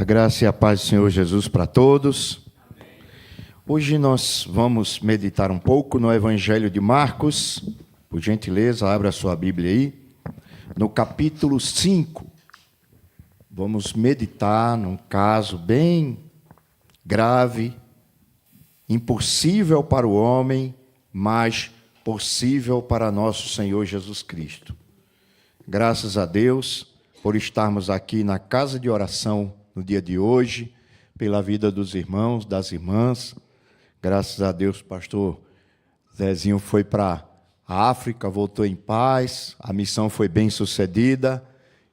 A graça e a paz do Senhor Jesus para todos. Hoje nós vamos meditar um pouco no Evangelho de Marcos. Por gentileza, abra a sua Bíblia aí. No capítulo 5. Vamos meditar num caso bem grave, impossível para o homem, mas possível para nosso Senhor Jesus Cristo. Graças a Deus por estarmos aqui na casa de oração no dia de hoje, pela vida dos irmãos, das irmãs. Graças a Deus, pastor Zezinho foi para a África, voltou em paz, a missão foi bem sucedida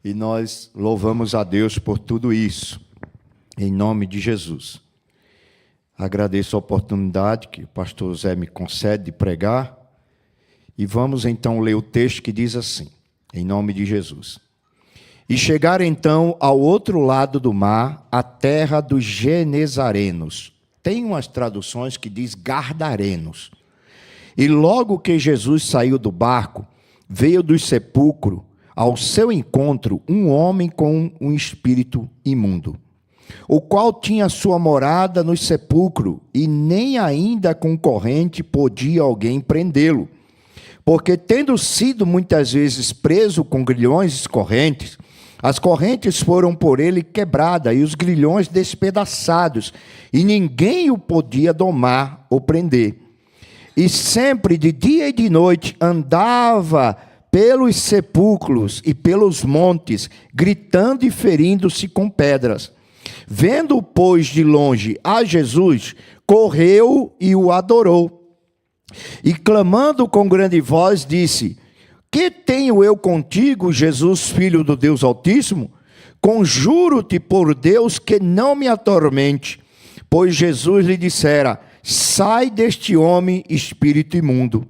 e nós louvamos a Deus por tudo isso, em nome de Jesus. Agradeço a oportunidade que o pastor Zé me concede de pregar e vamos então ler o texto que diz assim, em nome de Jesus. E chegaram então ao outro lado do mar, a terra dos Genezarenos. Tem umas traduções que diz Gardarenos. E logo que Jesus saiu do barco, veio do sepulcro ao seu encontro um homem com um espírito imundo, o qual tinha sua morada no sepulcro, e nem ainda com corrente podia alguém prendê-lo, porque tendo sido muitas vezes preso com grilhões e correntes, as correntes foram por ele quebradas e os grilhões despedaçados, e ninguém o podia domar ou prender. E sempre de dia e de noite andava pelos sepulcros e pelos montes, gritando e ferindo-se com pedras. Vendo, pois, de longe a Jesus, correu e o adorou. E clamando com grande voz, disse: Que tenho eu contigo, Jesus, Filho do Deus Altíssimo? Conjuro-te por Deus que não me atormente. Pois Jesus lhe dissera: Sai deste homem, espírito imundo.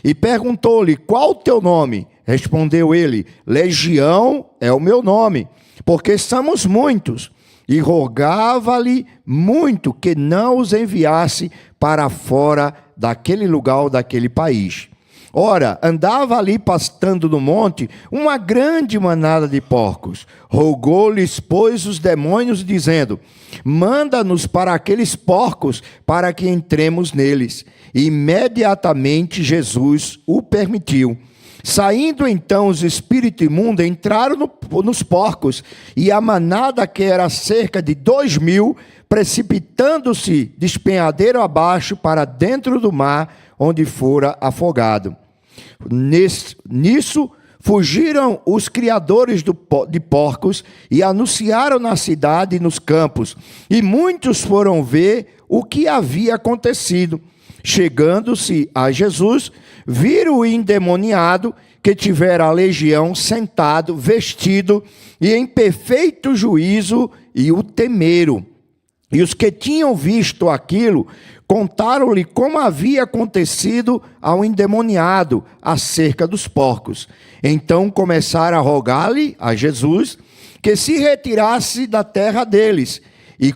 E perguntou-lhe: Qual o teu nome? Respondeu ele: Legião é o meu nome, porque somos muitos. E rogava-lhe muito que não os enviasse para fora daquele lugar ou daquele país. Ora, andava ali pastando no monte uma grande manada de porcos. Rogou-lhes, pois, os demônios, dizendo: Manda-nos para aqueles porcos, para que entremos neles. E imediatamente Jesus o permitiu. Saindo então os espíritos imundos, entraram nos porcos, e a manada, que era cerca de 2.000, precipitando-se despenhadeiro abaixo para dentro do mar, onde fora afogado. Nisso fugiram os criadores de porcos e anunciaram na cidade e nos campos, e muitos foram ver o que havia acontecido. Chegando-se a Jesus, viram o endemoniado que tivera a legião sentado, vestido e em perfeito juízo, e o temeram. E os que tinham visto aquilo contaram-lhe como havia acontecido ao endemoniado acerca dos porcos. Então começaram a rogar-lhe a Jesus que se retirasse da terra deles. E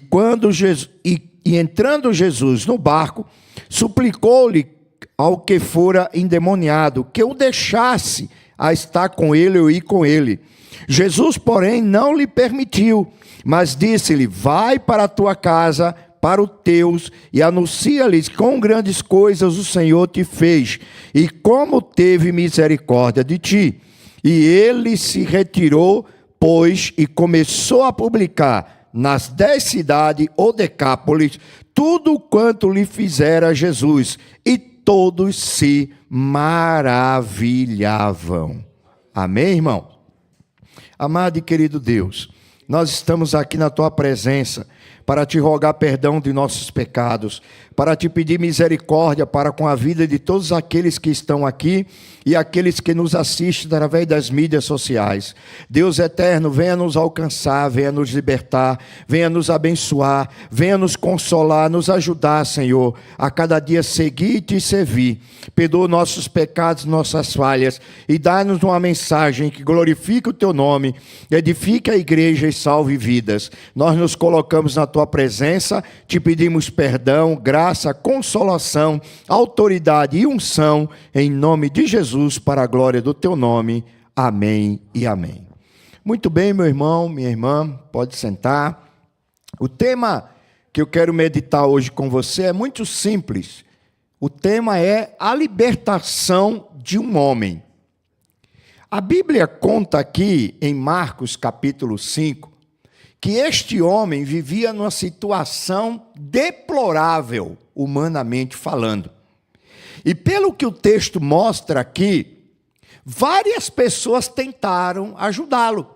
entrando Jesus no barco, suplicou-lhe ao que fora endemoniado que o deixasse a estar com ele ou ir com ele. Jesus, porém, não lhe permitiu, mas disse-lhe: Vai para a tua casa, para os teus, e anuncia-lhes quão grandes coisas o Senhor te fez, e como teve misericórdia de ti. E ele se retirou, pois, e começou a publicar nas 10 cidades ou Decápolis tudo quanto lhe fizera Jesus, e todos se maravilhavam. Amém, irmão? Amado e querido Deus, nós estamos aqui na tua presença para te rogar perdão de nossos pecados, para te pedir misericórdia para com a vida de todos aqueles que estão aqui e aqueles que nos assistem através das mídias sociais. Deus eterno, venha nos alcançar, venha nos libertar, venha nos abençoar, venha nos consolar, nos ajudar, Senhor, a cada dia seguir e te servir. Perdoa nossos pecados, nossas falhas, e dá-nos uma mensagem que glorifique o teu nome, edifique a igreja e salve vidas. Nós nos colocamos na tua presença, te pedimos perdão, graça, consolação, autoridade e unção, em nome de Jesus, para a glória do teu nome. Amém e amém. Muito bem, meu irmão, minha irmã, pode sentar. O tema que eu quero meditar hoje com você é muito simples. O tema é a libertação de um homem. A Bíblia conta aqui, em Marcos capítulo 5, que este homem vivia numa situação deplorável, humanamente falando. E pelo que o texto mostra aqui, várias pessoas tentaram ajudá-lo.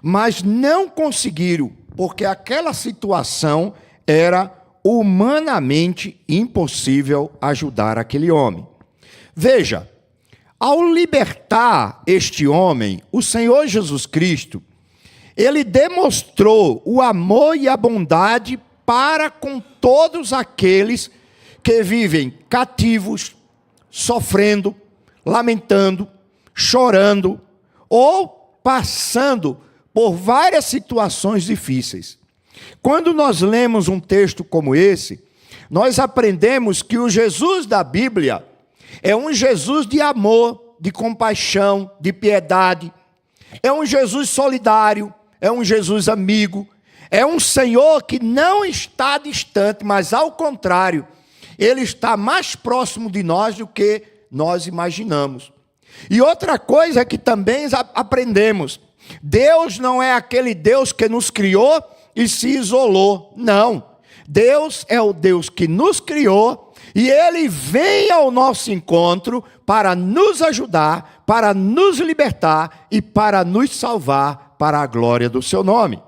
Mas não conseguiram, porque aquela situação era humanamente impossível ajudar aquele homem. Veja, ao libertar este homem, o Senhor Jesus Cristo, ele demonstrou o amor e a bondade para com todos aqueles que vivem cativos, sofrendo, lamentando, chorando ou passando por várias situações difíceis. Quando nós lemos um texto como esse, nós aprendemos que o Jesus da Bíblia é um Jesus de amor, de compaixão, de piedade. É um Jesus solidário, é um Jesus amigo. É um Senhor que não está distante, mas ao contrário, Ele está mais próximo de nós do que nós imaginamos. E outra coisa que também aprendemos, Deus não é aquele Deus que nos criou e se isolou. Não. Deus é o Deus que nos criou e Ele vem ao nosso encontro para nos ajudar, para nos libertar e para nos salvar para a glória do seu nome.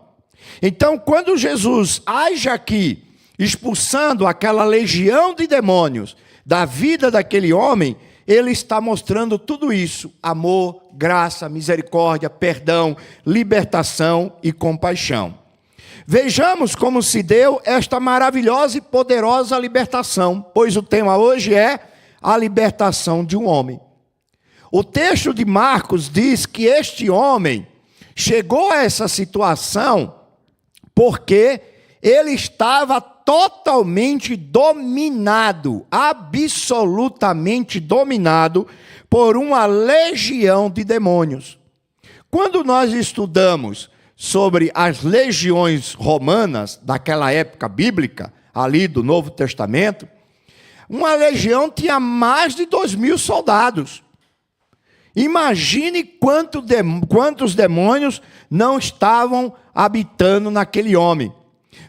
Então, quando Jesus age aqui, expulsando aquela legião de demônios da vida daquele homem, ele está mostrando tudo isso: amor, graça, misericórdia, perdão, libertação e compaixão. Vejamos como se deu esta maravilhosa e poderosa libertação, pois o tema hoje é a libertação de um homem. O texto de Marcos diz que este homem chegou a essa situação porque ele estava totalmente dominado, absolutamente dominado por uma legião de demônios. Quando nós estudamos sobre as legiões romanas daquela época bíblica, ali do Novo Testamento, uma legião tinha mais de 2.000 soldados. Imagine quantos demônios não estavam habitando naquele homem.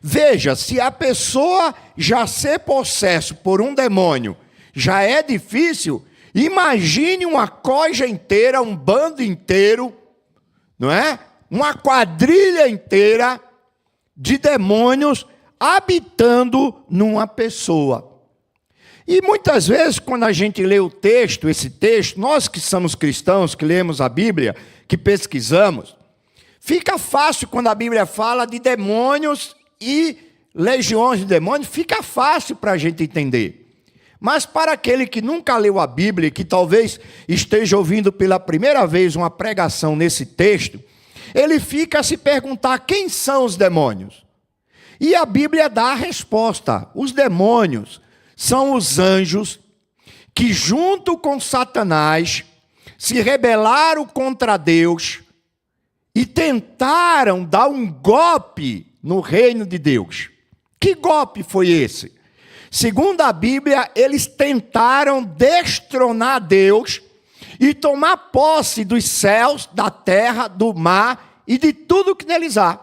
Veja, se a pessoa já ser possessa por um demônio já é difícil, imagine uma coja inteira, um bando inteiro, não é? Uma quadrilha inteira de demônios habitando numa pessoa. E muitas vezes, quando a gente lê o texto, esse texto, nós que somos cristãos, que lemos a Bíblia, que pesquisamos, fica fácil quando a Bíblia fala de demônios e legiões de demônios, fica fácil para a gente entender. Mas para aquele que nunca leu a Bíblia, que talvez esteja ouvindo pela primeira vez uma pregação nesse texto, ele fica a se perguntar: quem são os demônios? E a Bíblia dá a resposta: os demônios são os anjos que, junto com Satanás, se rebelaram contra Deus e tentaram dar um golpe no reino de Deus. Que golpe foi esse? Segundo a Bíblia, eles tentaram destronar Deus e tomar posse dos céus, da terra, do mar e de tudo que neles há.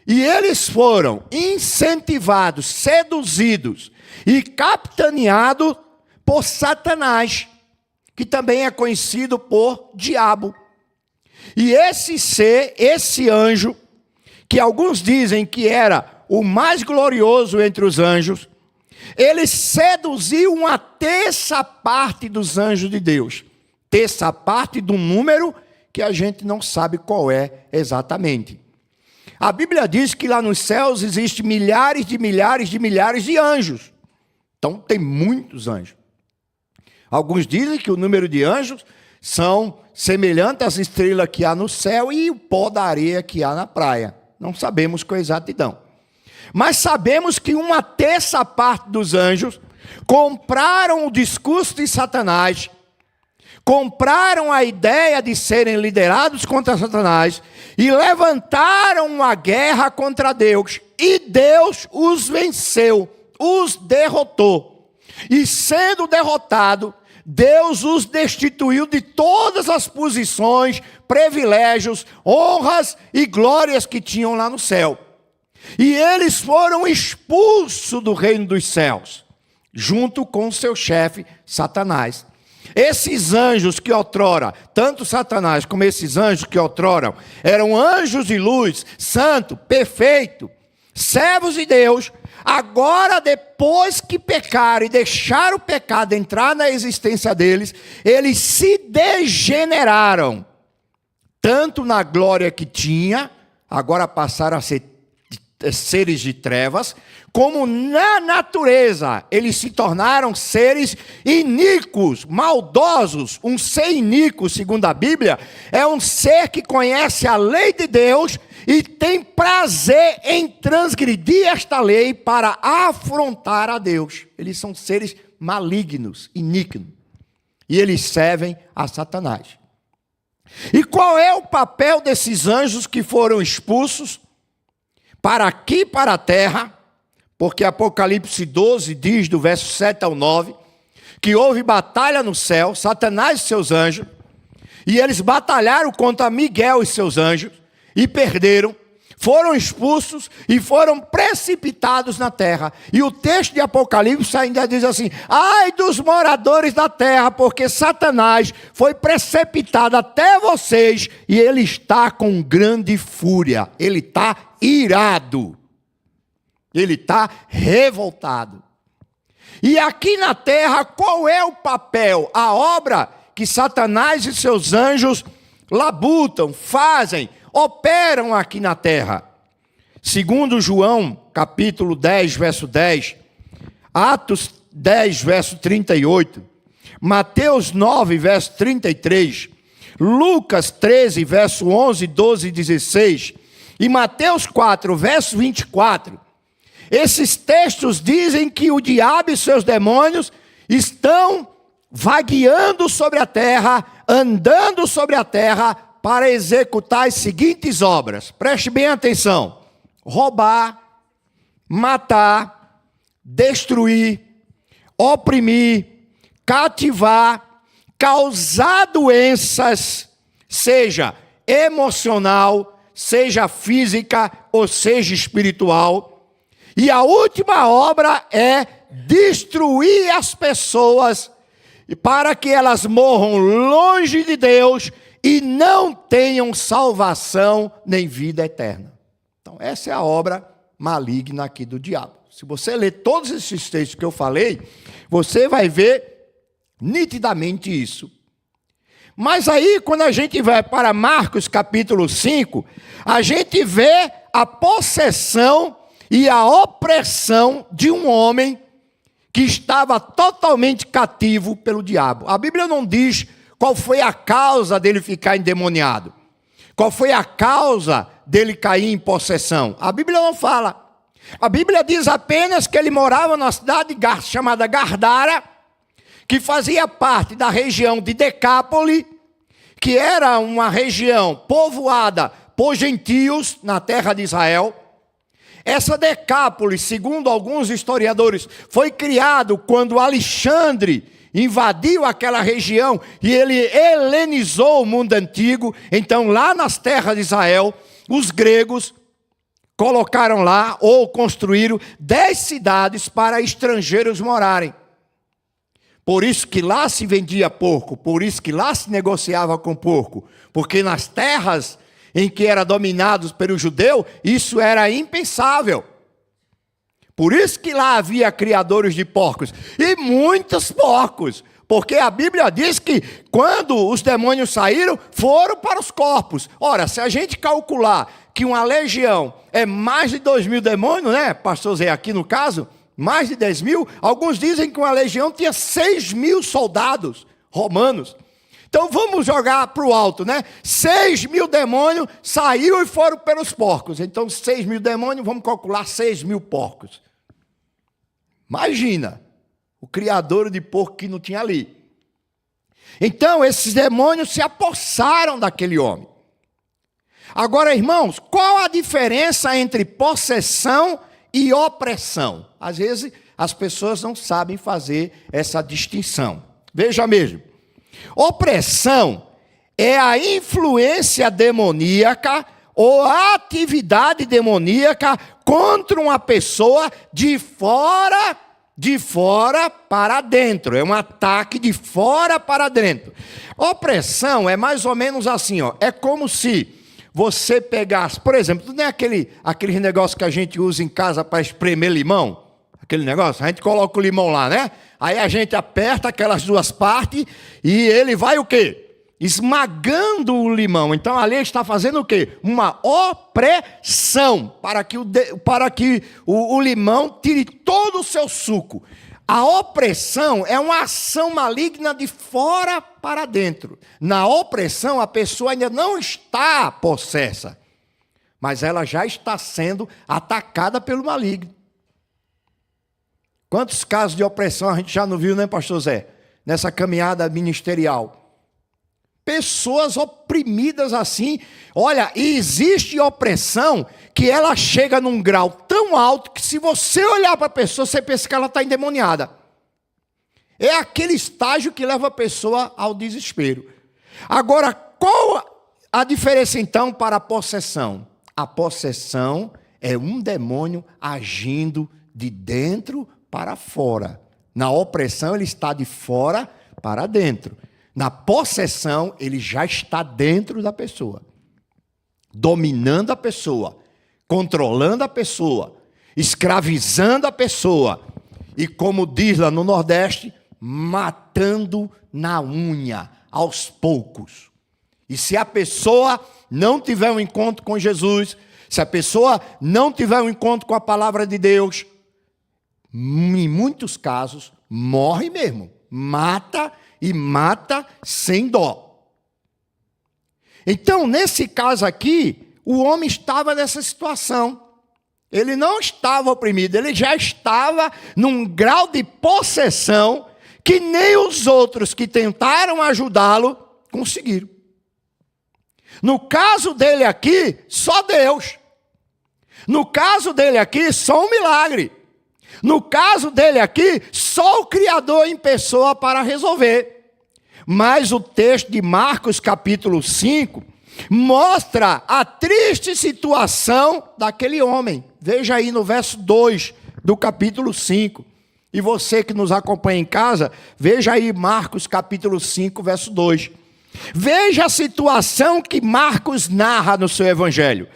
E eles foram incentivados, seduzidos e capitaneados por Satanás, que também é conhecido por diabo. E esse ser, esse anjo, que alguns dizem que era o mais glorioso entre os anjos, ele seduziu uma terça parte dos anjos de Deus. Terça parte do número que a gente não sabe qual é exatamente. A Bíblia diz que lá nos céus existem milhares de milhares de milhares de anjos. Então tem muitos anjos. Alguns dizem que o número de anjos são semelhantes às estrelas que há no céu e o pó da areia que há na praia. Não sabemos com exatidão. Mas sabemos que uma terça parte dos anjos compraram o discurso de Satanás, compraram a ideia de serem liderados contra Satanás e levantaram uma guerra contra Deus. E Deus os venceu, os derrotou. E sendo derrotado, Deus os destituiu de todas as posições, privilégios, honras e glórias que tinham lá no céu. E eles foram expulsos do reino dos céus, junto com o seu chefe, Satanás. Esses anjos que outrora, tanto Satanás como esses anjos que outrora, eram anjos de luz, santo, perfeito, servos de Deus. Agora, depois que pecaram e deixaram o pecado entrar na existência deles, eles se degeneraram, tanto na glória que tinha, agora passaram a ser seres de trevas, como na natureza, eles se tornaram seres iníquos, maldosos. Um ser iníquo, segundo a Bíblia, é um ser que conhece a lei de Deus e tem prazer em transgredir esta lei para afrontar a Deus. Eles são seres malignos, iníquos, e eles servem a Satanás. E qual é o papel desses anjos que foram expulsos para aqui, para a terra? Porque Apocalipse 12 diz, do verso 7 ao 9, que houve batalha no céu, Satanás e seus anjos, e eles batalharam contra Miguel e seus anjos, e perderam, foram expulsos e foram precipitados na terra. E o texto de Apocalipse ainda diz assim: ai dos moradores da terra, porque Satanás foi precipitado até vocês, e ele está com grande fúria, ele está irado. Ele está revoltado. E aqui na terra, qual é o papel, a obra que Satanás e seus anjos labutam, fazem, operam aqui na terra? Segundo João, capítulo 10, verso 10, Atos 10, verso 38, Mateus 9, verso 33, Lucas 13, verso 11, 12 e 16, e Mateus 4, verso 24, esses textos dizem que o diabo e seus demônios estão vagueando sobre a terra, andando sobre a terra, para executar as seguintes obras. Preste bem atenção: roubar, matar, destruir, oprimir, cativar, causar doenças, seja emocional, seja física ou seja espiritual. E a última obra é destruir as pessoas para que elas morram longe de Deus e não tenham salvação nem vida eterna. Então essa é a obra maligna aqui do diabo. Se você ler todos esses textos que eu falei, você vai ver nitidamente isso. Mas aí, quando a gente vai para Marcos capítulo 5, a gente vê a possessão e a opressão de um homem que estava totalmente cativo pelo diabo. A Bíblia não diz qual foi a causa dele ficar endemoniado, qual foi a causa dele cair em possessão. A Bíblia não fala. A Bíblia diz apenas que ele morava numa cidade chamada Gardara, que fazia parte da região de Decápole, que era uma região povoada por gentios na terra de Israel. Essa Decápole, segundo alguns historiadores, foi criado quando Alexandre invadiu aquela região e ele helenizou o mundo antigo. Então, lá nas terras de Israel, os gregos colocaram lá ou construíram 10 cidades para estrangeiros morarem. Por isso que lá se vendia porco, por isso que lá se negociava com porco, porque nas terras em que eram dominados pelo judeu, isso era impensável. Por isso que lá havia criadores de porcos, e muitos porcos, porque a Bíblia diz que quando os demônios saíram, foram para os corpos. Ora, se a gente calcular que uma legião é mais de 2.000 demônios, né, pastor Zé, aqui no caso, mais de 10.000, alguns dizem que uma legião tinha 6.000 soldados romanos. Então vamos jogar para o alto, né? 6.000 demônios saíram e foram pelos porcos. Então 6.000 demônios, vamos calcular 6.000 porcos. Imagina, o criador de porco que não tinha ali. Então, esses demônios se apossaram daquele homem. Agora, irmãos, qual a diferença entre possessão e opressão? Às vezes, as pessoas não sabem fazer essa distinção. Veja mesmo. Opressão é a influência demoníaca ou a atividade demoníaca contra uma pessoa de fora para dentro. É um ataque de fora para dentro. Opressão é mais ou menos assim, ó. É como se você pegasse, por exemplo, não é aquele negócio que a gente usa em casa para espremer limão? Aquele negócio, a gente coloca o limão lá, né? Aí a gente aperta aquelas duas partes e ele vai o quê? Esmagando o limão. Então a lei está fazendo o quê? Uma opressão para que o limão tire todo o seu suco. A opressão é uma ação maligna de fora para dentro. Na opressão a pessoa ainda não está possessa, mas ela já está sendo atacada pelo maligno. Quantos casos de opressão a gente já não viu, né, pastor Zé? Nessa caminhada ministerial. Pessoas oprimidas assim. Olha, e existe opressão que ela chega num grau tão alto que se você olhar para a pessoa, você pensa que ela está endemoniada. É aquele estágio que leva a pessoa ao desespero. Agora, qual a diferença então para a possessão? A possessão é um demônio agindo de dentro para fora. Na opressão ele está de fora para dentro. Na possessão, ele já está dentro da pessoa, dominando a pessoa, controlando a pessoa, escravizando a pessoa e, como diz lá no Nordeste, matando na unha, aos poucos. E se a pessoa não tiver um encontro com Jesus, se a pessoa não tiver um encontro com a palavra de Deus, em muitos casos, morre mesmo, mata e mata sem dó. Então, nesse caso aqui, o homem estava nessa situação. Ele não estava oprimido, ele já estava num grau de possessão que nem os outros que tentaram ajudá-lo conseguiram. No caso dele aqui, só Deus. No caso dele aqui, só um milagre. No caso dele aqui, só o Criador em pessoa para resolver. Mas o texto de Marcos capítulo 5 mostra a triste situação daquele homem. Veja aí no verso 2 do capítulo 5. E você que nos acompanha em casa, veja aí Marcos capítulo 5, verso 2. Veja a situação que Marcos narra no seu evangelho.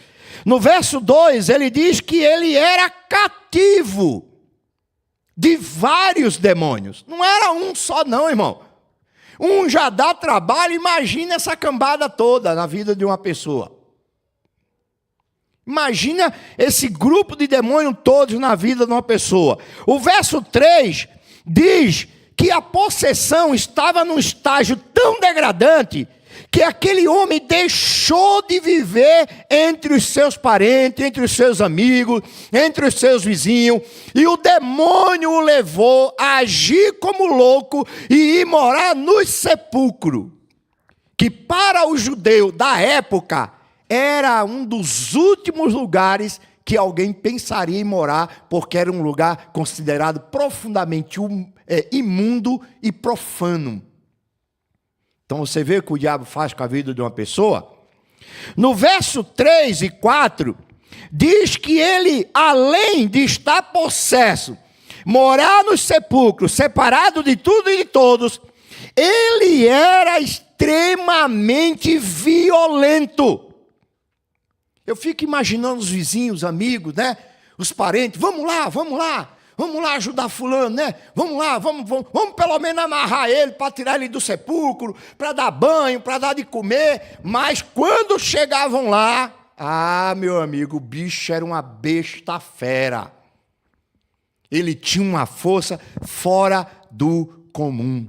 No verso 2, ele diz que ele era cativo de vários demônios. Não era um só não, irmão. Um já dá trabalho, imagina essa cambada toda na vida de uma pessoa. Imagina esse grupo de demônios todos na vida de uma pessoa. O verso 3 diz que a possessão estava num estágio tão degradante que aquele homem deixou de viver entre os seus parentes, entre os seus amigos, entre os seus vizinhos, e o demônio o levou a agir como louco e ir morar nos sepulcros, que para o judeu da época era um dos últimos lugares que alguém pensaria em morar, porque era um lugar considerado profundamente imundo e profano. Então você vê o que o diabo faz com a vida de uma pessoa? No verso 3 e 4, diz que ele, além de estar possesso, morar nos sepulcros, separado de tudo e de todos, ele era extremamente violento. Eu fico imaginando os vizinhos, amigos, né? Os parentes, vamos lá ajudar fulano, né? Vamos lá, vamos pelo menos amarrar ele para tirar ele do sepulcro, para dar banho, para dar de comer. Mas quando chegavam lá, meu amigo, o bicho era uma besta fera. Ele tinha uma força fora do comum.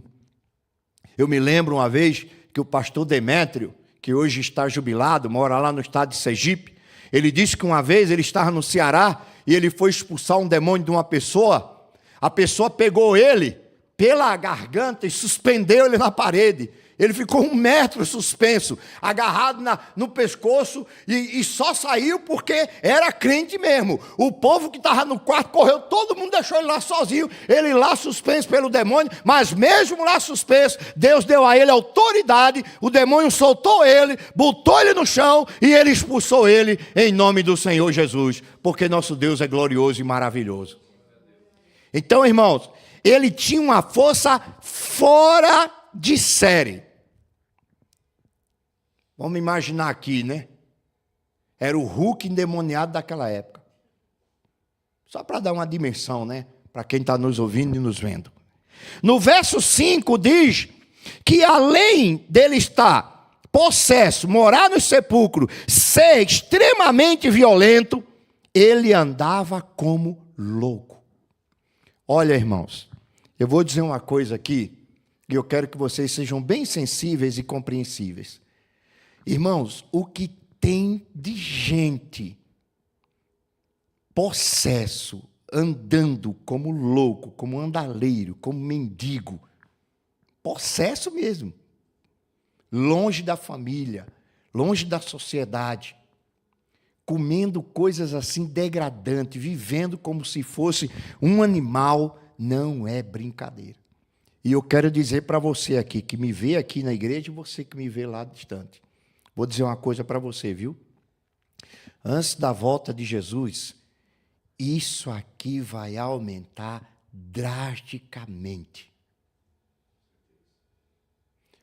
Eu me lembro uma vez que o pastor Demétrio, que hoje está jubilado, mora lá no estado de Sergipe, ele disse que uma vez ele estava no Ceará e ele foi expulsar um demônio de uma pessoa. A pessoa pegou ele pela garganta e suspendeu ele na parede. Ele ficou 1 metro suspenso, agarrado no pescoço e só saiu porque era crente mesmo. O povo que estava no quarto correu, todo mundo deixou ele lá sozinho, ele lá suspenso pelo demônio, mas mesmo lá suspenso, Deus deu a ele autoridade, o demônio soltou ele, botou ele no chão e ele expulsou ele em nome do Senhor Jesus, porque nosso Deus é glorioso e maravilhoso. Então, irmãos, ele tinha uma força fora de série. Vamos imaginar aqui, né? Era o Hulk endemoniado daquela época. Só para dar uma dimensão, né? Para quem está nos ouvindo e nos vendo. No verso 5 diz que além dele estar possesso, morar no sepulcro, ser extremamente violento, ele andava como louco. Olha, irmãos, eu vou dizer uma coisa aqui, e eu quero que vocês sejam bem sensíveis e compreensíveis. Irmãos, o que tem de gente possesso, andando como louco, como andaleiro, como mendigo, possesso mesmo, longe da família, longe da sociedade, comendo coisas assim degradantes, vivendo como se fosse um animal, não é brincadeira. E eu quero dizer para você aqui, que me vê aqui na igreja, e você que me vê lá distante. Vou dizer uma coisa para você, viu? Antes da volta de Jesus, isso aqui vai aumentar drasticamente.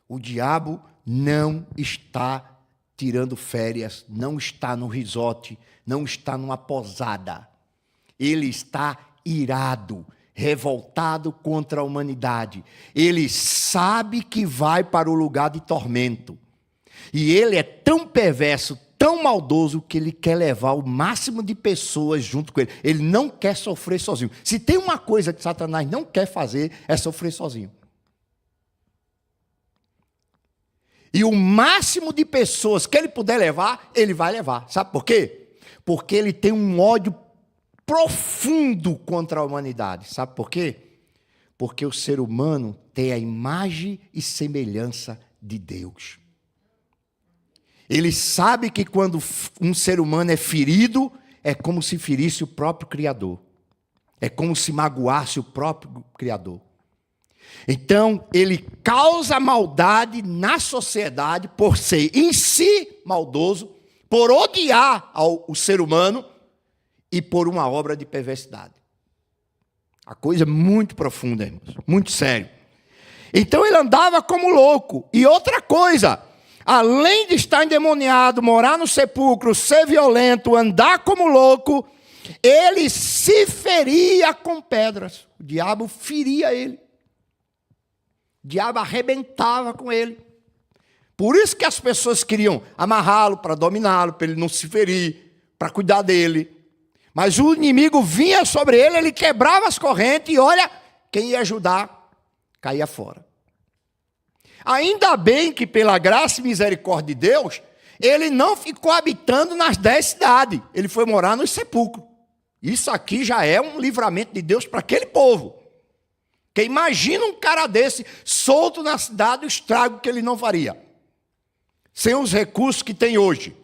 O diabo não está tirando férias, não está no resort, não está numa posada. Ele está irado, revoltado contra a humanidade. Ele sabe que vai para o lugar de tormento. E ele é tão perverso, tão maldoso, que ele quer levar o máximo de pessoas junto com ele. Ele não quer sofrer sozinho. Se tem uma coisa que Satanás não quer fazer, é sofrer sozinho. E o máximo de pessoas que ele puder levar, ele vai levar. Sabe por quê? Porque ele tem um ódio profundo contra a humanidade. Sabe por quê? Porque o ser humano tem a imagem e semelhança de Deus. Ele sabe que quando um ser humano é ferido, é como se ferisse o próprio Criador. É como se magoasse o próprio Criador. Então, ele causa maldade na sociedade por ser em si maldoso, por odiar o ser humano e por uma obra de perversidade. A coisa é muito profunda, irmãos, muito sério. Então, ele andava como louco. E outra coisa, além de estar endemoniado, morar no sepulcro, ser violento, andar como louco, ele se feria com pedras. O diabo feria ele. O diabo arrebentava com ele. Por isso que as pessoas queriam amarrá-lo para dominá-lo, para ele não se ferir, para cuidar dele. Mas o inimigo vinha sobre ele, ele quebrava as correntes e olha, quem ia ajudar caía fora. Ainda bem que pela graça e misericórdia de Deus, ele não ficou habitando nas 10 cidades. Ele foi morar nos sepulcros. Isso aqui já é um livramento de Deus para aquele povo. Que imagina um cara desse solto na cidade, o estrago que ele não faria. Sem os recursos que tem hoje.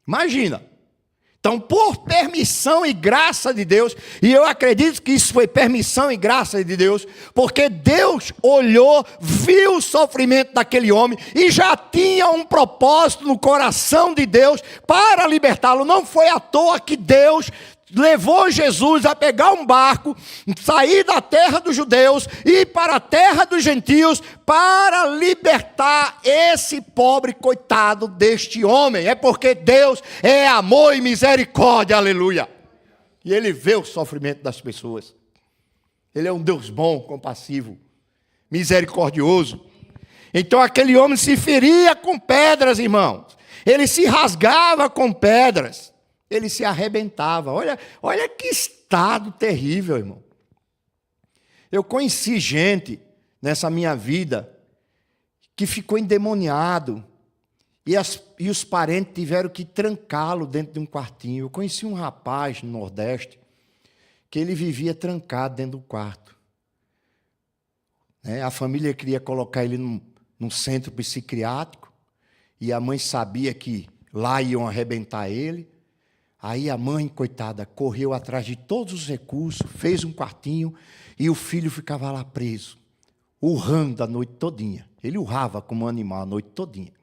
Imagina. Então, por permissão e graça de Deus, e eu acredito que isso foi permissão e graça de Deus, porque Deus olhou, viu o sofrimento daquele homem e já tinha um propósito no coração de Deus para libertá-lo. Não foi à toa que Deus levou Jesus a pegar um barco, sair da terra dos judeus e ir para a terra dos gentios para libertar esse pobre coitado deste homem. É porque Deus é amor e misericórdia, aleluia. E Ele vê o sofrimento das pessoas. Ele é um Deus bom, compassivo, misericordioso. Então aquele homem se feria com pedras, irmãos. Ele se rasgava com pedras. Ele se arrebentava. Olha que estado terrível, irmão. Eu conheci gente nessa minha vida que ficou endemoniado e os parentes tiveram que trancá-lo dentro de um quartinho. Eu conheci um rapaz no Nordeste que ele vivia trancado dentro do quarto. A família queria colocar ele num centro psiquiátrico, e a mãe sabia que lá iam arrebentar ele. Aí a mãe, coitada, correu atrás de todos os recursos, fez um quartinho, e o filho ficava lá preso, urrando a noite todinha. Ele urrava como um animal a noite todinha.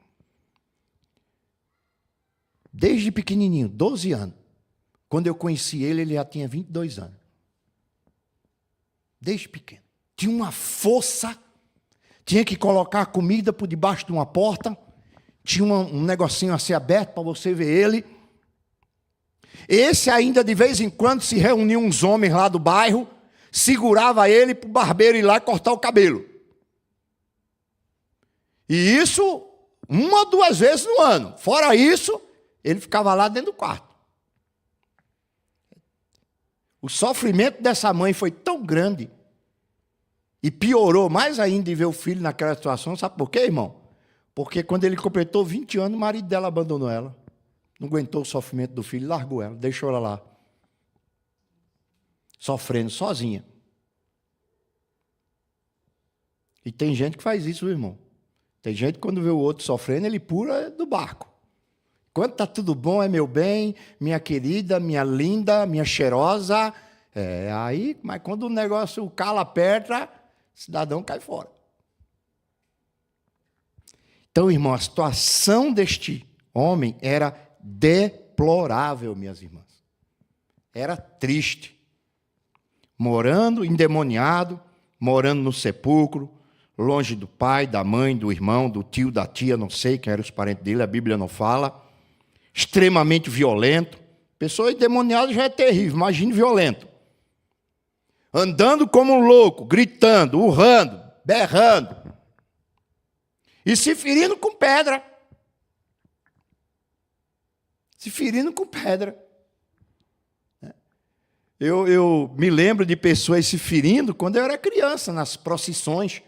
Desde pequenininho, 12 anos. Quando eu conheci ele, ele já tinha 22 anos. Desde pequeno. Tinha uma força, tinha que colocar a comida por debaixo de uma porta, tinha um negocinho assim aberto para você ver ele. Esse ainda, de vez em quando, se reuniam uns homens lá do bairro, segurava ele para o barbeiro ir lá cortar o cabelo. E isso, 1 ou 2 vezes no ano. Fora isso, ele ficava lá dentro do quarto. O sofrimento dessa mãe foi tão grande, e piorou mais ainda de ver o filho naquela situação. Sabe por quê, irmão? Porque quando ele completou 20 anos, o marido dela abandonou ela. Não aguentou o sofrimento do filho, largou ela, deixou ela lá, sofrendo sozinha. E tem gente que faz isso, irmão. Tem gente que quando vê o outro sofrendo, ele pula do barco. Quando está tudo bom, é meu bem, minha querida, minha linda, minha cheirosa. Aí, mas quando o negócio, o calo aperta, o cidadão cai fora. Então, irmão, a situação deste homem era deplorável, minhas irmãs. Era triste. Morando endemoniado, morando no sepulcro, longe do pai, da mãe, do irmão, do tio, da tia, não sei quem eram os parentes dele, a Bíblia não fala. Extremamente violento. Pessoa endemoniada já é terrível, imagine violento. Andando como um louco, gritando, urrando, berrando. E se ferindo com pedra. Se ferindo com pedra. Eu me lembro de pessoas se ferindo quando eu era criança, nas procissões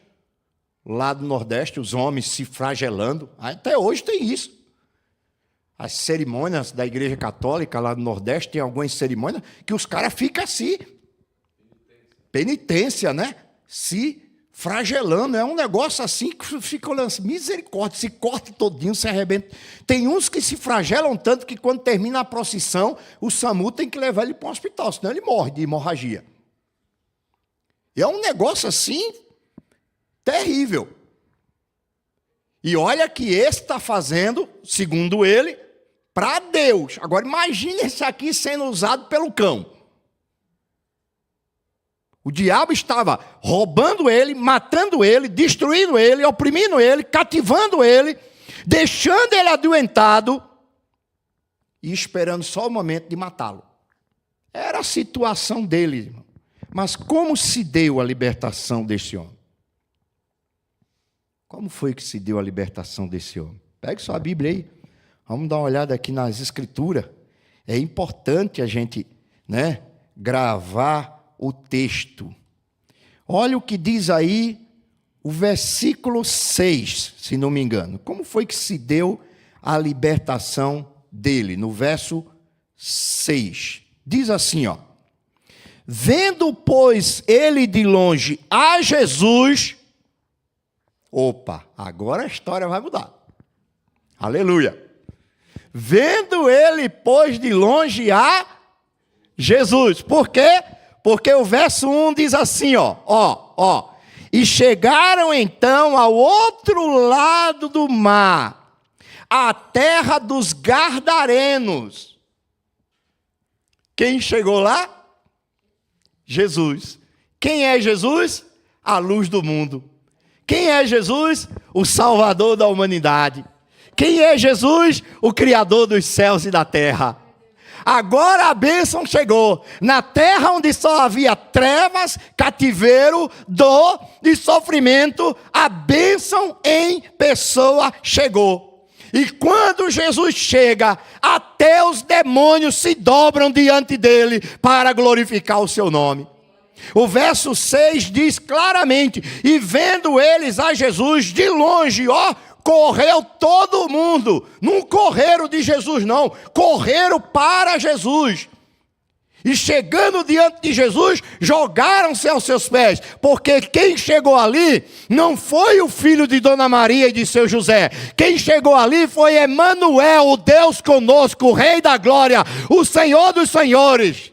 lá do Nordeste, os homens se flagelando. Até hoje tem isso. As cerimônias da Igreja Católica lá do Nordeste, tem algumas cerimônias que os caras ficam assim. Penitência, né? Se flagelando. É um negócio assim que fica olhando assim, misericórdia, se corta todinho, se arrebenta. Tem uns que se flagelam tanto que quando termina a procissão, o SAMU tem que levar ele para um hospital, senão ele morre de hemorragia. E é um negócio assim terrível. E olha que esse está fazendo, segundo ele, para Deus. Agora imagine esse aqui sendo usado pelo cão. O diabo estava roubando ele, matando ele, destruindo ele, oprimindo ele, cativando ele, deixando ele adoentado e esperando só o momento de matá-lo. Era a situação dele, irmão. Mas como se deu a libertação desse homem? Como foi que se deu a libertação desse homem? Pegue sua Bíblia aí. Vamos dar uma olhada aqui nas Escrituras. É importante a gente, gravar o texto. Olha o que diz aí o versículo 6, se não me engano. Como foi que se deu a libertação dele? No verso 6. Diz assim, ó. Vendo, pois, ele de longe a Jesus... Opa, agora a história vai mudar. Aleluia. Vendo ele, pois, de longe a Jesus. Por quê? Porque o verso 1 diz assim, ó. E chegaram então ao outro lado do mar, a terra dos Gardarenos. Quem chegou lá? Jesus. Quem é Jesus? A luz do mundo. Quem é Jesus? O Salvador da humanidade. Quem é Jesus? O Criador dos céus e da terra. Agora a bênção chegou. Na terra onde só havia trevas, cativeiro, dor e sofrimento, a bênção em pessoa chegou. E quando Jesus chega, até os demônios se dobram diante dele para glorificar o seu nome. O verso 6 diz claramente, e vendo eles a Jesus de longe, correu todo mundo. Não correram de Jesus, não. Correram para Jesus. E chegando diante de Jesus, jogaram-se aos seus pés, porque quem chegou ali não foi o filho de Dona Maria e de seu José. Quem chegou ali foi Emanuel, o Deus conosco, o Rei da Glória, o Senhor dos Senhores.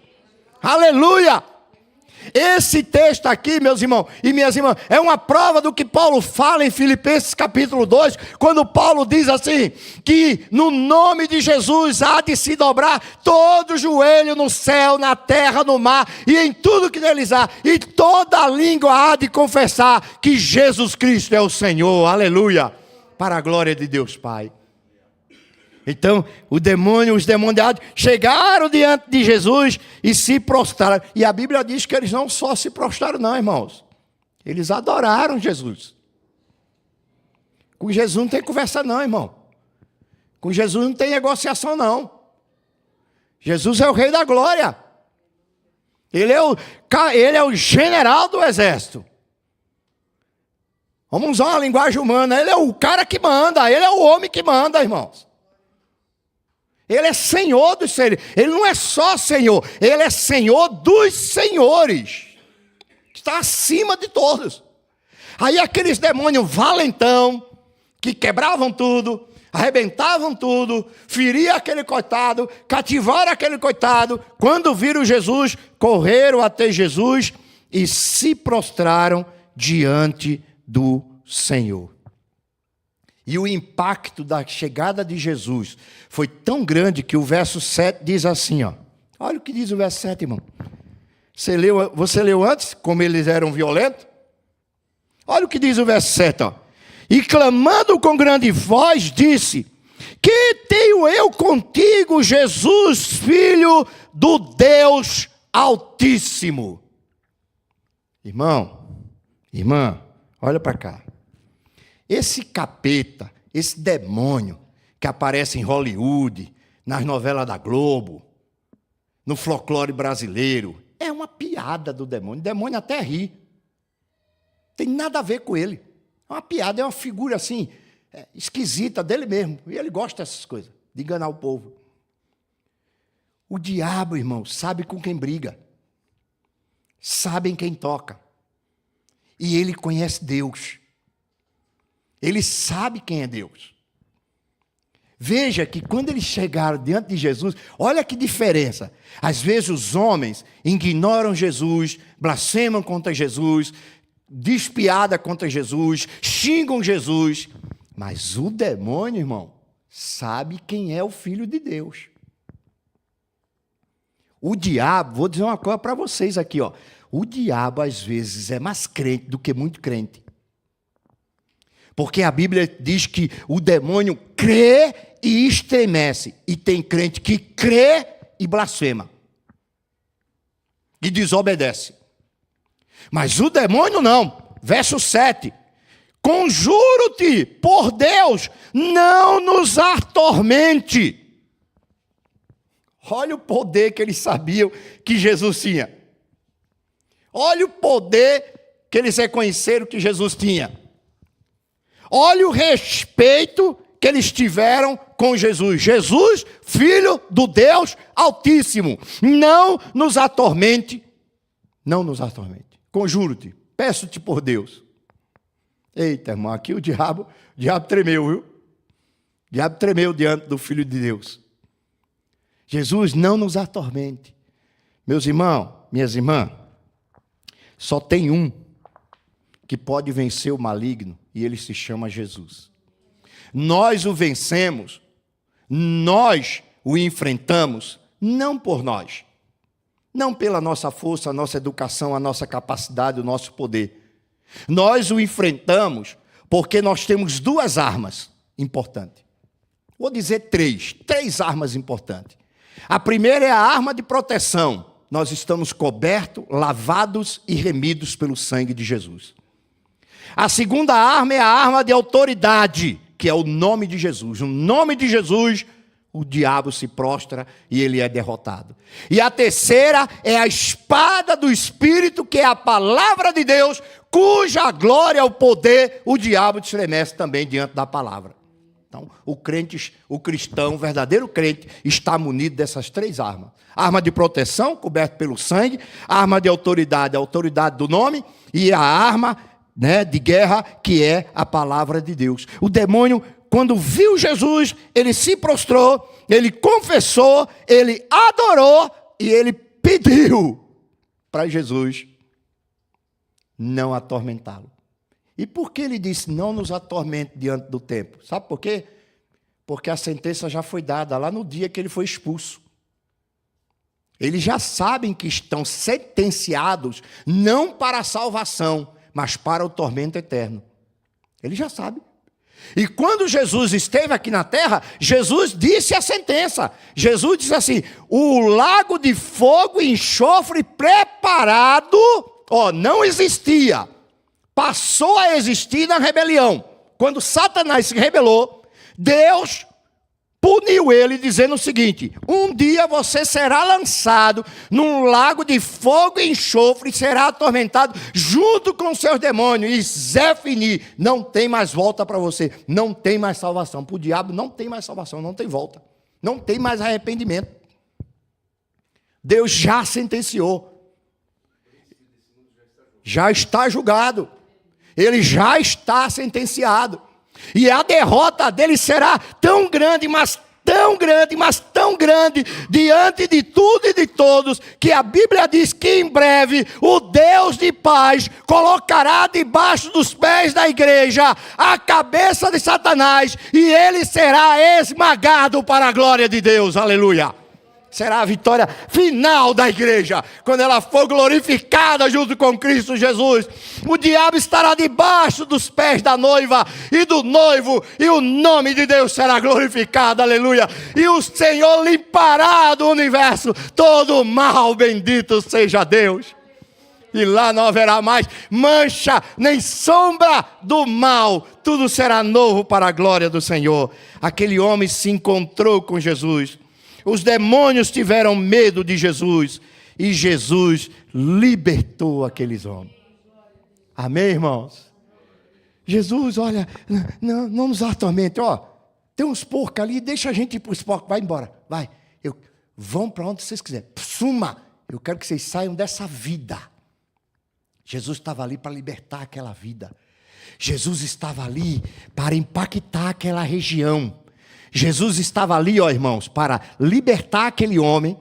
Aleluia! Esse texto aqui, meus irmãos e minhas irmãs, é uma prova do que Paulo fala em Filipenses capítulo 2, quando Paulo diz assim, que no nome de Jesus há de se dobrar todo joelho no céu, na terra, no mar e em tudo que neles há, e toda língua há de confessar que Jesus Cristo é o Senhor, aleluia, para a glória de Deus Pai. Então, os demoniados chegaram diante de Jesus e se prostraram. E a Bíblia diz que eles não só se prostraram não, irmãos. Eles adoraram Jesus. Com Jesus não tem conversa não, irmão. Com Jesus não tem negociação não. Jesus é o Rei da Glória. Ele é o general do exército. Vamos usar uma linguagem humana. Ele é o cara que manda. Ele é o homem que manda, irmãos. Ele é Senhor dos senhores. Ele não é só Senhor. Ele é Senhor dos senhores. Está acima de todos. Aí aqueles demônios valentão, que quebravam tudo, arrebentavam tudo, feriam aquele coitado, cativaram aquele coitado. Quando viram Jesus, correram até Jesus e se prostraram diante do Senhor. E o impacto da chegada de Jesus foi tão grande que o verso 7 diz assim, ó. Olha o que diz o verso 7, irmão. Você leu antes, como eles eram violentos? Olha o que diz o verso 7, ó. E clamando com grande voz, disse, que tenho eu contigo, Jesus, Filho do Deus Altíssimo. Irmão, irmã, olha para cá. Esse capeta, esse demônio que aparece em Hollywood, nas novelas da Globo, no folclore brasileiro, é uma piada do demônio. O demônio até ri. Tem nada a ver com ele. É uma piada, é uma figura assim, esquisita dele mesmo. E ele gosta dessas coisas, de enganar o povo. O diabo, irmão, sabe com quem briga. Sabe em quem toca. E ele conhece Deus. Ele sabe quem é Deus. Veja que quando eles chegaram diante de Jesus, olha que diferença. Às vezes os homens ignoram Jesus, blasfemam contra Jesus, despiada contra Jesus, xingam Jesus. Mas o demônio, irmão, sabe quem é o Filho de Deus. O diabo, vou dizer uma coisa para vocês aqui, ó. O diabo às vezes é mais crente do que muito crente. Porque a Bíblia diz que o demônio crê e estremece. E tem crente que crê e blasfema. E desobedece. Mas o demônio não. Verso 7. Conjuro-te, por Deus, não nos atormente. Olha o poder que eles sabiam que Jesus tinha. Olha o poder que eles reconheceram que Jesus tinha. Olha o respeito que eles tiveram com Jesus. Jesus, Filho do Deus Altíssimo. Não nos atormente. Não nos atormente. Conjuro-te. Peço-te por Deus. Eita, irmão, aqui o diabo tremeu, viu? O diabo tremeu diante do Filho de Deus. Jesus, não nos atormente. Meus irmãos, minhas irmãs, só tem um que pode vencer o maligno, e ele se chama Jesus. Nós o vencemos, nós o enfrentamos, não por nós, não pela nossa força, a nossa educação, a nossa capacidade, o nosso poder. Nós o enfrentamos porque nós temos duas armas importantes. Vou dizer três armas importantes. A primeira é a arma de proteção. Nós estamos cobertos, lavados e remidos pelo sangue de Jesus. A segunda arma é a arma de autoridade, que é o nome de Jesus. No nome de Jesus, o diabo se prostra e ele é derrotado. E a terceira é a espada do Espírito, que é a palavra de Deus, cuja glória, o poder, o diabo estremece também diante da palavra. Então, o cristão, o verdadeiro crente, está munido dessas 3 armas. Arma de proteção, coberta pelo sangue. Arma de autoridade, a autoridade do nome. E a arma, né, de guerra, que é a palavra de Deus. O demônio, quando viu Jesus, ele se prostrou, ele confessou, ele adorou e ele pediu para Jesus não atormentá-lo. E por que ele disse, não nos atormente diante do tempo? Sabe por quê? Porque a sentença já foi dada lá no dia que ele foi expulso. Eles já sabem que estão sentenciados não para a salvação, mas para o tormento eterno. Eles já sabem. E quando Jesus esteve aqui na terra, Jesus disse a sentença. Jesus disse assim, o lago de fogo e enxofre preparado, não existia. Passou a existir na rebelião. Quando Satanás se rebelou, Deus puniu ele dizendo o seguinte, um dia você será lançado num lago de fogo e enxofre e será atormentado junto com seus demônios. E Zé Fini, não tem mais volta para você, não tem mais salvação. Para o diabo não tem mais salvação, não tem volta. Não tem mais arrependimento. Deus já sentenciou. Já está julgado. Ele já está sentenciado. E a derrota dele será tão grande, mas tão grande, mas tão grande, diante de tudo e de todos, que a Bíblia diz que em breve o Deus de paz colocará debaixo dos pés da igreja a cabeça de Satanás e ele será esmagado para a glória de Deus. Aleluia! Será a vitória final da igreja, quando ela for glorificada junto com Cristo Jesus. O diabo estará debaixo dos pés da noiva e do noivo, e o nome de Deus será glorificado, aleluia. E o Senhor limpará do universo todo o mal, bendito seja Deus. E lá não haverá mais mancha, nem sombra do mal, tudo será novo para a glória do Senhor. Aquele homem se encontrou com Jesus. Os demônios tiveram medo de Jesus e Jesus libertou aqueles homens. Amém, irmãos? Jesus, olha, não nos atormente. Tem uns porcos ali, deixa a gente ir para os porcos. Vai embora, vai. Vão para onde vocês quiserem. Suma, eu quero que vocês saiam dessa vida. Jesus estava ali para libertar aquela vida. Jesus estava ali para impactar aquela região. Jesus estava ali, irmãos, para libertar aquele homem,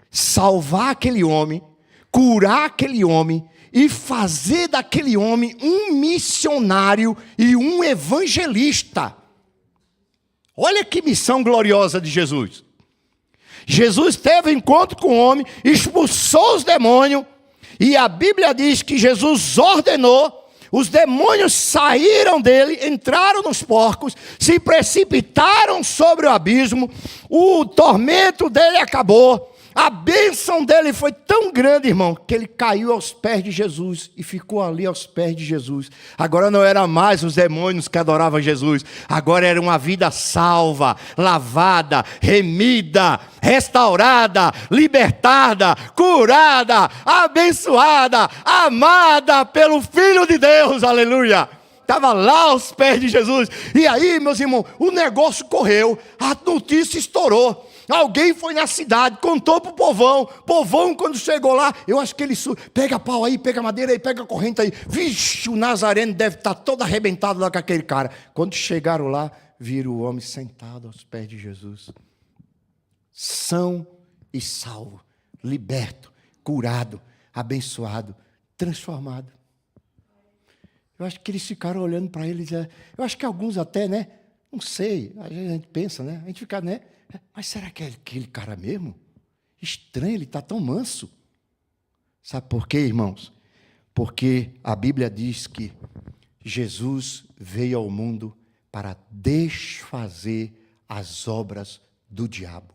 salvar aquele homem, curar aquele homem e fazer daquele homem um missionário e um evangelista. Olha que missão gloriosa de Jesus. Jesus teve encontro com o homem, expulsou os demônios e a Bíblia diz que Jesus ordenou. Os demônios saíram dele, entraram nos porcos, se precipitaram sobre o abismo, o tormento dele acabou, a bênção dele foi tão grande, irmão, que ele caiu aos pés de Jesus e ficou ali aos pés de Jesus. Agora não era mais os demônios que adoravam Jesus, agora era uma vida salva, lavada, remida, restaurada, libertada, curada, abençoada, amada pelo Filho de Deus, aleluia. Estava lá aos pés de Jesus. E aí, meus irmãos, o negócio correu, a notícia estourou. Alguém foi na cidade, contou para o povão. Povão, quando chegou lá, eu acho que ele pega pau aí, pega madeira aí, pega corrente aí. Vixe, o Nazareno deve estar todo arrebentado lá com aquele cara. Quando chegaram lá, viram o homem sentado aos pés de Jesus. São e salvo, liberto, curado, abençoado, transformado. Eu acho que eles ficaram olhando para ele. Eu acho que alguns até, né? Não sei, a gente pensa, né? A gente fica, né? Mas será que é aquele cara mesmo? Estranho, ele está tão manso. Sabe por quê, irmãos? Porque a Bíblia diz que Jesus veio ao mundo para desfazer as obras do diabo.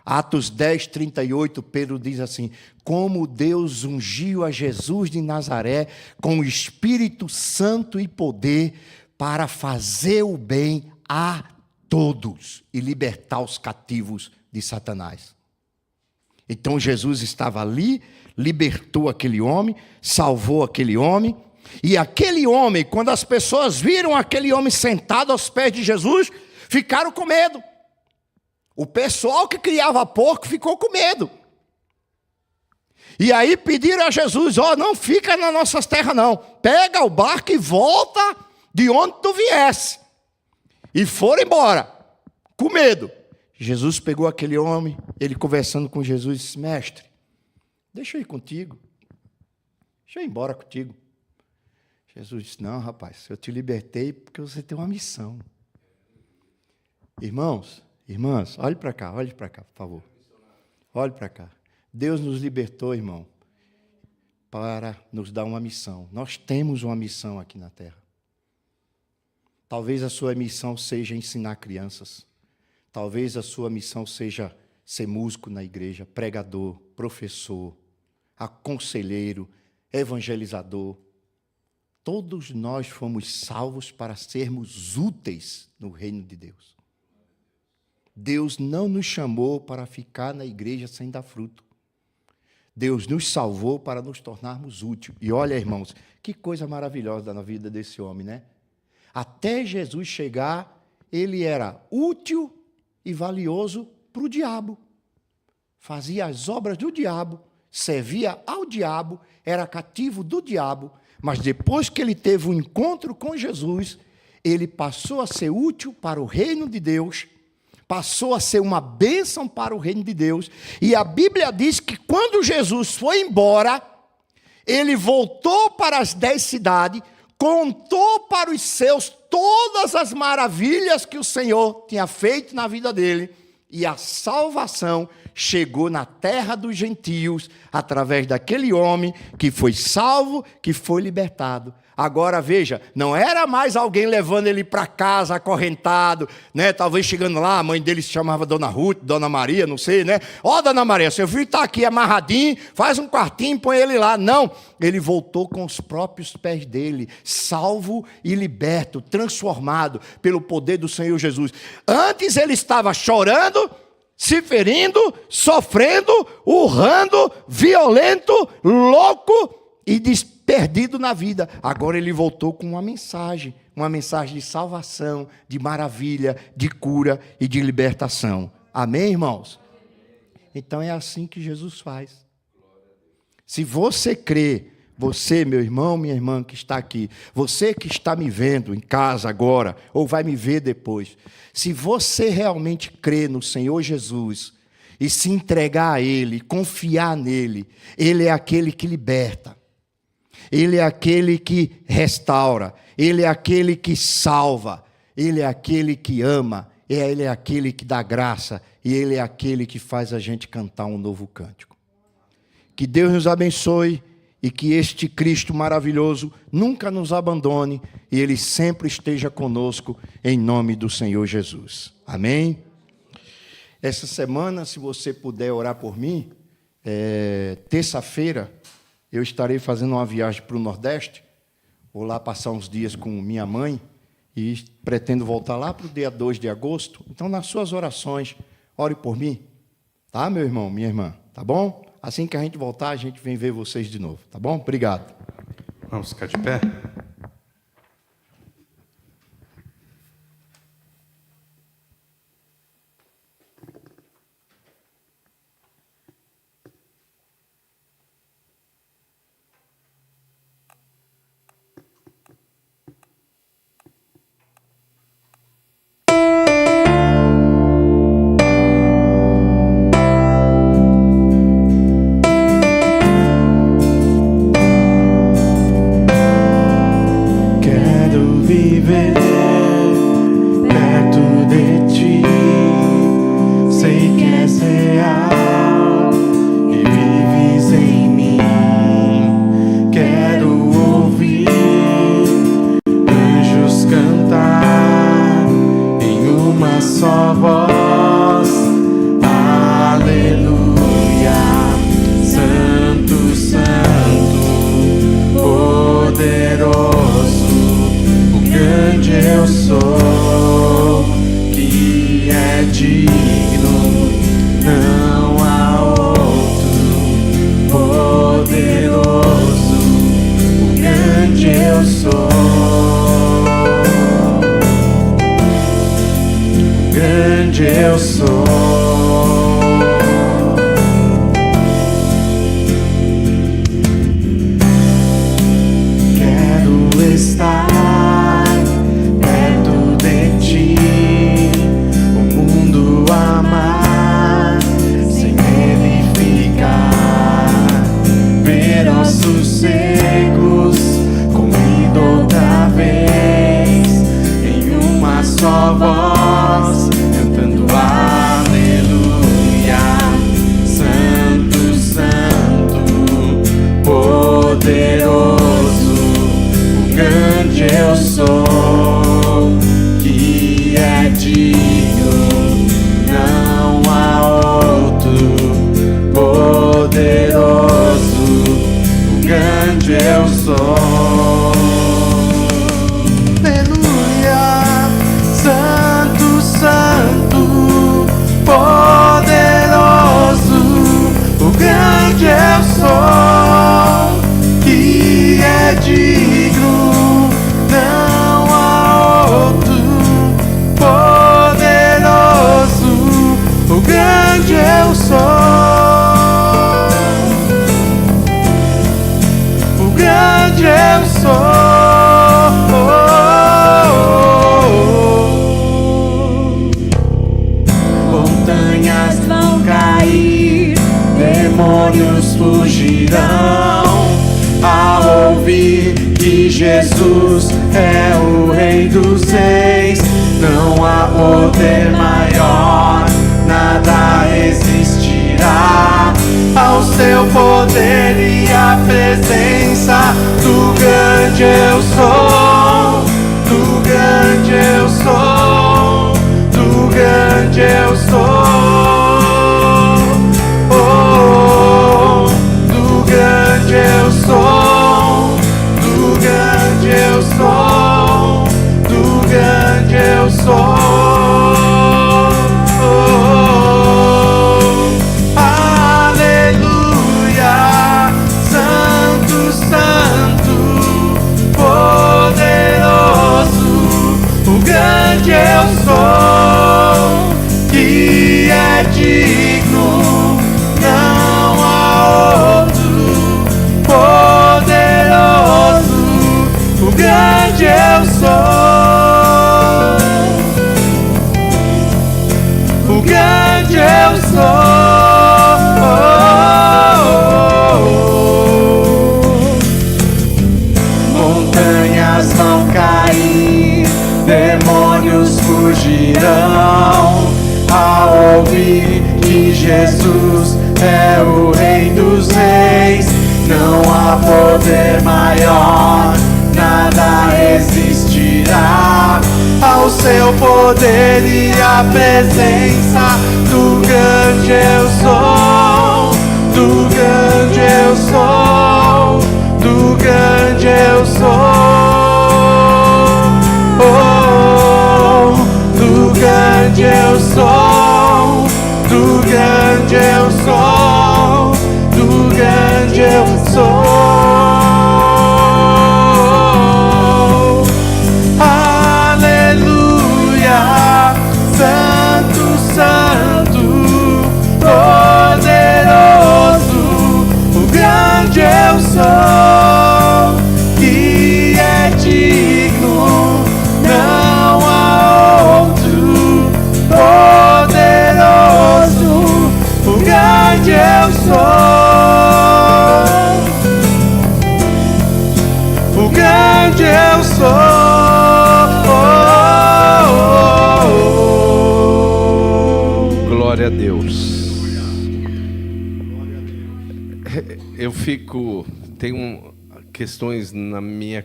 Atos 10, 38, Pedro diz assim: como Deus ungiu a Jesus de Nazaré com o Espírito Santo e poder para fazer o bem a todos e libertar os cativos de Satanás. Então Jesus estava ali, libertou aquele homem, salvou aquele homem, E aquele homem, quando as pessoas viram aquele homem sentado aos pés de Jesus, ficaram com medo. O pessoal que criava porco ficou com medo. E aí pediram a Jesus: não fica nas nossas terras não. Pega o barco e volta de onde tu viesse. E foram embora, com medo. Jesus pegou aquele homem, ele conversando com Jesus, disse: mestre, deixa eu ir contigo. Deixa eu ir embora contigo. Jesus disse: não, rapaz, eu te libertei porque você tem uma missão. Irmãos, irmãs, olhe para cá, por favor. Olhe para cá. Deus nos libertou, irmão, para nos dar uma missão. Nós temos uma missão aqui na terra. Talvez a sua missão seja ensinar crianças. Talvez a sua missão seja ser músico na igreja, pregador, professor, aconselheiro, evangelizador. Todos nós fomos salvos para sermos úteis no reino de Deus. Deus não nos chamou para ficar na igreja sem dar fruto. Deus nos salvou para nos tornarmos úteis. E olha, irmãos, que coisa maravilhosa na vida desse homem, né? Até Jesus chegar, ele era útil e valioso para o diabo. Fazia as obras do diabo, servia ao diabo, era cativo do diabo. Mas depois que ele teve um encontro com Jesus, ele passou a ser útil para o reino de Deus, passou a ser uma bênção para o reino de Deus. E a Bíblia diz que quando Jesus foi embora, ele voltou para as 10 cidades, contou para os seus todas as maravilhas que o Senhor tinha feito na vida dele, e a salvação chegou na terra dos gentios, através daquele homem que foi salvo, que foi libertado. Agora veja, não era mais alguém levando ele para casa acorrentado, né? Talvez chegando lá, a mãe dele se chamava Dona Ruth, Dona Maria, não sei, né? Dona Maria, seu filho está aqui amarradinho, faz um quartinho e põe ele lá. Não, ele voltou com os próprios pés dele, salvo e liberto, transformado pelo poder do Senhor Jesus. Antes ele estava chorando, se ferindo, sofrendo, urrando, violento, louco e perdido na vida. Agora ele voltou com uma mensagem de salvação, de maravilha, de cura e de libertação. Amém, irmãos? Então é assim que Jesus faz. Se você crê, você, meu irmão, minha irmã que está aqui, você que está me vendo em casa agora, ou vai me ver depois, se você realmente crê no Senhor Jesus e se entregar a Ele, confiar nele, Ele é aquele que liberta, Ele é aquele que restaura, Ele é aquele que salva, Ele é aquele que ama, Ele é aquele que dá graça e Ele é aquele que faz a gente cantar um novo cântico. Que Deus nos abençoe e que este Cristo maravilhoso nunca nos abandone e Ele sempre esteja conosco em nome do Senhor Jesus. Amém? Essa semana, se você puder orar por mim, terça-feira, eu estarei fazendo uma viagem para o Nordeste, vou lá passar uns dias com minha mãe e pretendo voltar lá para o dia 2 de agosto. Então, nas suas orações, ore por mim, tá, meu irmão, minha irmã, tá bom? Assim que a gente voltar, a gente vem ver vocês de novo, tá bom? Obrigado. Vamos ficar de pé? Poderoso, o grande eu sou. Quero estar perto de ti, o mundo amar, sem edificar, ver ossos secos, comido outra vez, em uma só voz, cantando aleluia. Santo, santo, poderoso, o grande eu sou, que é digno, não há outro. Poderoso, o grande eu sou. Aleluia. Santo, santo, poderoso, o grande eu sou, que é digno, não há outro. Poderoso, o grande eu sou. O grande eu sou. Montanhas vão cair, demônios fugirão ao ouvir que Jesus é o Rei dos Reis. Não há poder maior, nada resistirá ao seu poder e à presença do grande eu sou, do grande eu sou, do grande eu sou. Oh, do grande eu sou, do grande eu sou, do grande eu sou. Aleluia. Santo, santo, poderoso, o grande eu sou, que é digno, não há outro. Poderoso, o grande eu sou, o grande eu sou. Montanhas vão cair, demônios fugirão ao ouvir que Jesus é o Rei dos Reis. Não há poder maior, nada resistirá ao seu poder e à presença do grande eu sou, do grande eu sou, do grande eu sou. Oh, do grande eu sou, do grande eu sou, do grande eu sou. Aleluia. Santo, santo, poderoso, o grande eu sou, que é digno, não há outro. Poderoso, o grande eu sou, o grande eu sou. Glória a Deus. Tenho questões na minha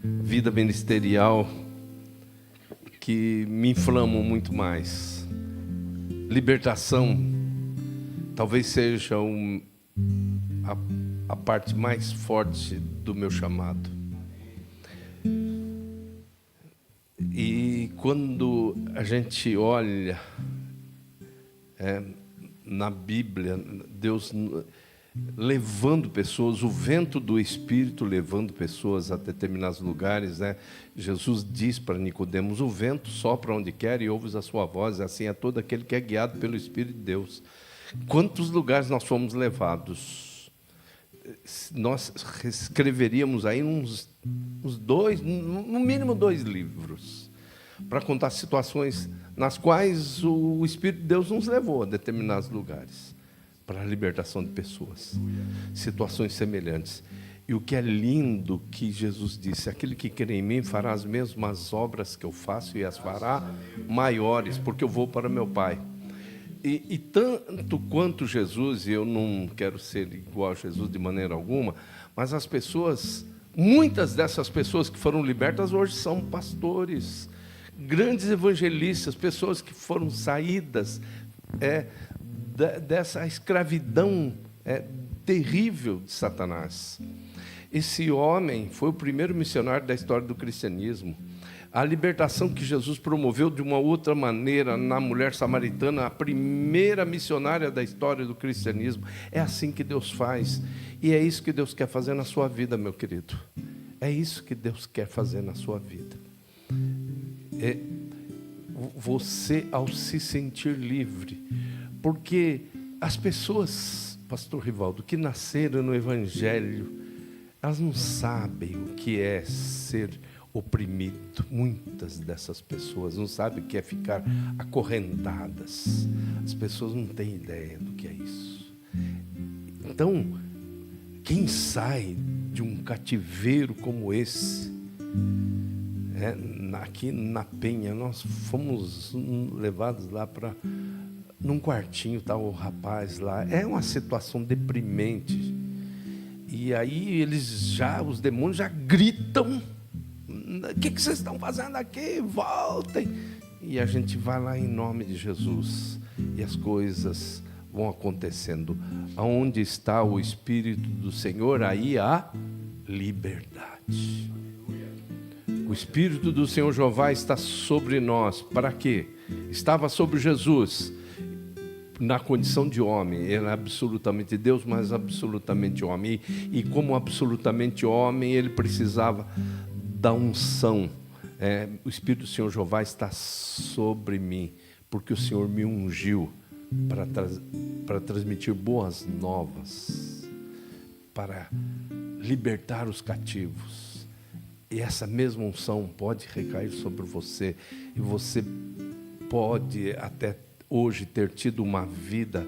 vida ministerial que me inflamam muito mais. Libertação talvez seja a parte mais forte do meu chamado. E quando a gente olha na Bíblia, Deus levando pessoas, o vento do Espírito levando pessoas a determinados lugares, né? Jesus diz para Nicodemos: o vento sopra onde quer e ouves a sua voz, assim é todo aquele que é guiado pelo Espírito de Deus. Quantos lugares nós fomos levados? Nós escreveríamos aí uns dois, no mínimo 2 livros, para contar situações nas quais o Espírito de Deus nos levou a determinados lugares, para a libertação de pessoas, situações semelhantes. E o que é lindo que Jesus disse: aquele que crê em mim fará as mesmas obras que eu faço e as fará maiores, porque eu vou para meu Pai. E tanto quanto Jesus, e eu não quero ser igual a Jesus de maneira alguma, mas as pessoas, muitas dessas pessoas que foram libertas hoje são pastores, grandes evangelistas, pessoas que foram saídas dessa escravidão terrível de Satanás. Esse homem foi o primeiro missionário da história do cristianismo. A libertação que Jesus promoveu de uma outra maneira na mulher samaritana, a primeira missionária da história do cristianismo. É assim que Deus faz. E é isso que Deus quer fazer na sua vida, meu querido. É isso que Deus quer fazer na sua vida. Você, ao se sentir livre. Porque as pessoas, pastor Rivaldo, que nasceram no Evangelho, elas não sabem o que é ser oprimido. Muitas dessas pessoas não sabem o que é ficar acorrentadas. As pessoas não têm ideia do que é isso. Então, quem sai de um cativeiro como esse, aqui na Penha, nós fomos levados lá para num quartinho, tá o rapaz lá. É uma situação deprimente. E aí os demônios já gritam: o que vocês estão fazendo aqui? Voltem! E a gente vai lá em nome de Jesus. E as coisas vão acontecendo. Aonde está o Espírito do Senhor, aí há liberdade. O Espírito do Senhor Jeová está sobre nós. Para quê? Estava sobre Jesus, na condição de homem. Ele é absolutamente Deus, mas absolutamente homem. E como absolutamente homem, ele precisava da unção. O Espírito do Senhor Jeová está sobre mim, porque o Senhor me ungiu para transmitir boas novas, para libertar os cativos. E essa mesma unção pode recair sobre você. E você pode até hoje ter tido uma vida,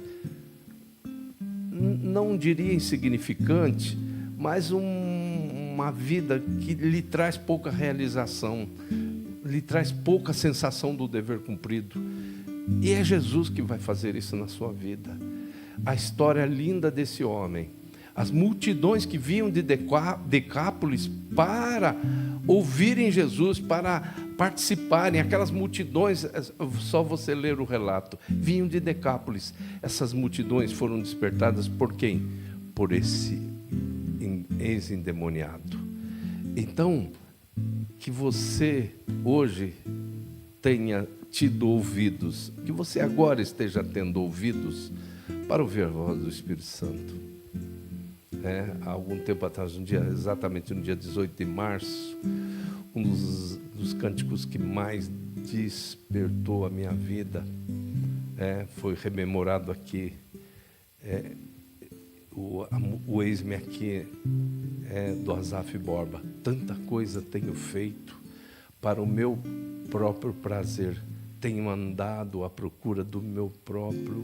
não diria insignificante, mas uma vida que lhe traz pouca realização, lhe traz pouca sensação do dever cumprido. E é Jesus que vai fazer isso na sua vida. A história linda desse homem, as multidões que vinham de Decápolis para ouvirem Jesus, para participarem, aquelas multidões, só você ler o relato, vinham de Decápolis. Essas multidões foram despertadas por quem? Por esse ex-endemoniado. Então, que você hoje tenha tido ouvidos, que você agora esteja tendo ouvidos para ouvir a voz do Espírito Santo. Há algum tempo atrás, exatamente no dia 18 de março, um dos cânticos que mais despertou a minha vida foi rememorado aqui. O Eis-me Aqui do Asaf Borba. Tanta coisa tenho feito para o meu próprio prazer, tenho andado à procura do meu próprio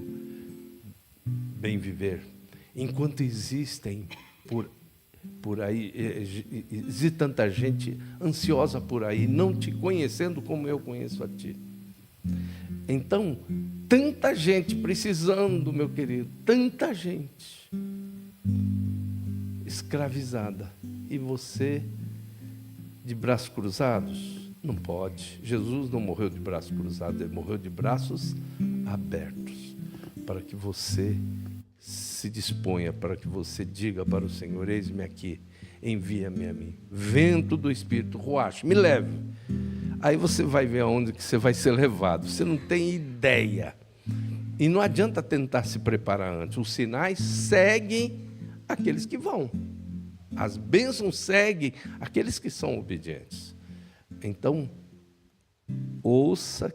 bem viver. Enquanto existem por aí, existe tanta gente ansiosa por aí, não te conhecendo como eu conheço a ti. Então, tanta gente precisando, meu querido, tanta gente escravizada. E você, de braços cruzados? Não pode. Jesus não morreu de braços cruzados, ele morreu de braços abertos, para que você se disponha, para que você diga para o Senhor: eis-me aqui, envia-me a mim. Vento do Espírito, ruach, me leve. Aí você vai ver aonde que você vai ser levado. Você não tem ideia. E não adianta tentar se preparar antes. Os sinais seguem aqueles que vão. As bênçãos seguem aqueles que são obedientes. Então, ouça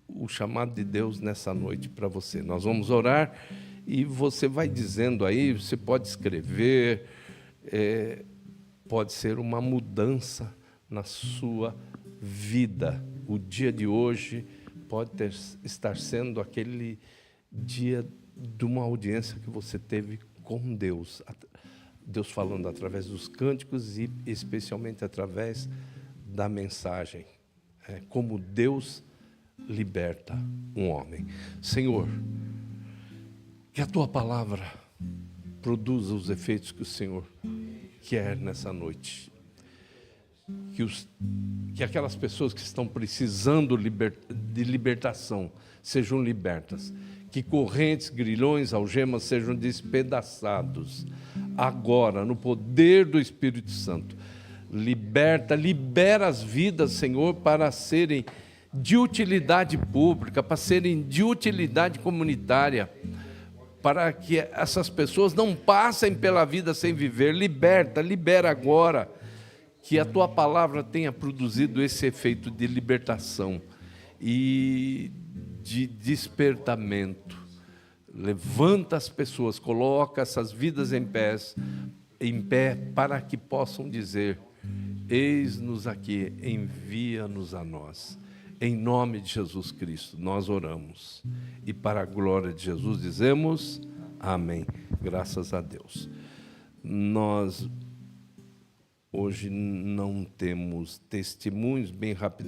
o chamado de Deus nessa noite para você. Nós vamos orar e você vai dizendo aí, você pode escrever, pode ser uma mudança na sua vida. O dia de hoje pode estar sendo aquele dia de uma audiência que você teve com Deus. Deus falando através dos cânticos e especialmente através da mensagem. Como Deus liberta um homem. Senhor, que a Tua palavra produza os efeitos que o Senhor quer nessa noite. Que aquelas pessoas que estão precisando de libertação sejam libertas. Que correntes, grilhões, algemas sejam despedaçados. Agora, no poder do Espírito Santo. Libera as vidas, Senhor, para serem de utilidade pública, para serem de utilidade comunitária, para que essas pessoas não passem pela vida sem viver. Libera agora, que a Tua palavra tenha produzido esse efeito de libertação e de despertamento. Levanta as pessoas, coloca essas vidas em pé para que possam dizer: eis-nos aqui, envia-nos a nós. Em nome de Jesus Cristo, nós oramos. E para a glória de Jesus dizemos amém. Graças a Deus. Nós hoje não temos testemunhos, bem rapidamente.